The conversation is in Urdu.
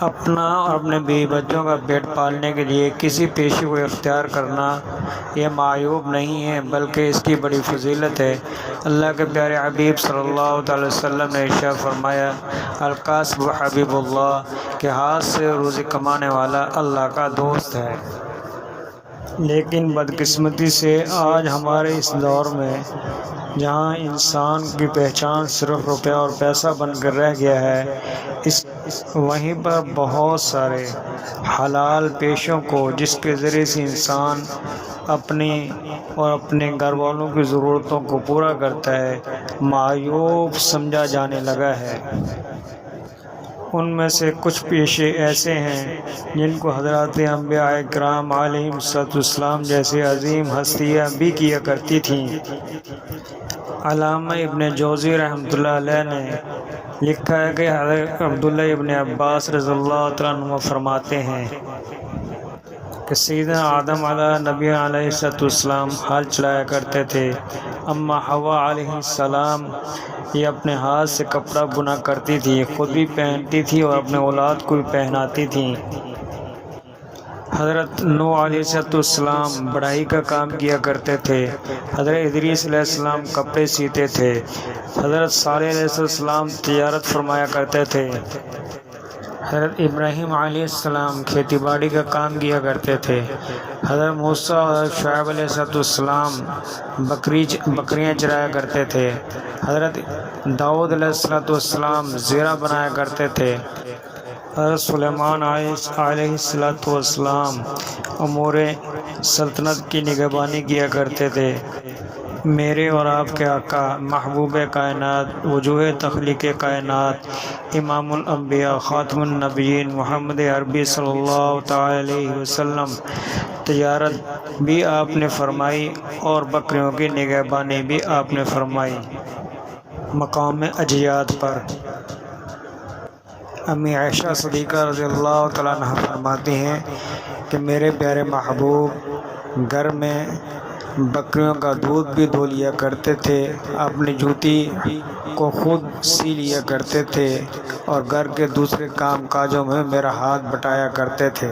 اپنا اور اپنے بیوی بچوں کا پیٹ پالنے کے لیے کسی پیشے کو اختیار کرنا یہ معیوب نہیں ہے، بلکہ اس کی بڑی فضیلت ہے۔ اللہ کے پیارے حبیب صلی اللہ تعالی وسلم نے ارشاد فرمایا، الکاسب حبیب اللہ، کہ ہاتھ سے روزی کمانے والا اللہ کا دوست ہے۔ لیکن بدقسمتی سے آج ہمارے اس دور میں جہاں انسان کی پہچان صرف روپیہ اور پیسہ بن کر رہ گیا ہے، وہیں پر بہت سارے حلال پیشوں کو جس کے ذریعے سے انسان اپنی اور اپنے گھر والوں کی ضرورتوں کو پورا کرتا ہے، معیوب سمجھا جانے لگا ہے۔ ان میں سے کچھ پیشے ایسے ہیں جن کو حضرات انبیاء کرام علیہم السلام جیسے عظیم ہستیاں بھی کیا کرتی تھیں۔ علامہ ابن جوزی رحمۃ اللہ علیہ نے لکھا ہے کہ حضرت عبداللہ ابن عباس رضی اللہ تعالیٰ عنہ فرماتے ہیں کہ سیدنا آدم علیہ نبی علیہ السلام ہل چلایا کرتے تھے، اما حوا علیہ السلام یہ اپنے ہاتھ سے کپڑا بنا کرتی تھی، خود بھی پہنتی تھی اور اپنے اولاد کو بھی پہناتی تھیں۔ حضرت نوح علیہ السلام بڑھائی کا کام کیا کرتے تھے، حضرت ادریس علیہ السلام کپڑے سیتے تھے، حضرت صالح علیہ السلام تجارت فرمایا کرتے تھے، حضرت ابراہیم علیہ السلام کھیتی باڑی کا کام کیا کرتے تھے، حضرت موسیٰ اور حضرت شعیب علیہ السلام بکریاں چرایا کرتے تھے، حضرت داؤد علیہ السلام زیرہ بنایا کرتے تھے، حضرت سلیمان علیہ السلام امور سلطنت کی نگہبانی کیا کرتے تھے۔ میرے اور آپ کے آقا محبوب کائنات، وجوہ تخلیق کائنات، امام الانبیاء، خاتم النبیین محمد عربی صلی اللہ تعالی علیہ وسلم تجارت بھی آپ نے فرمائی اور بکریوں کی نگہبانی بھی آپ نے فرمائی۔ مقام اجیاد پر امی عائشہ صدیقہ رضی اللہ تعالیٰ عنہ فرماتی ہیں کہ میرے پیارے محبوب گھر میں بکریوں کا دودھ بھی دھو لیا کرتے تھے، اپنی جوتی کو خود سی لیا کرتے تھے اور گھر کے دوسرے کام کاجوں میں میرا ہاتھ بٹایا کرتے تھے۔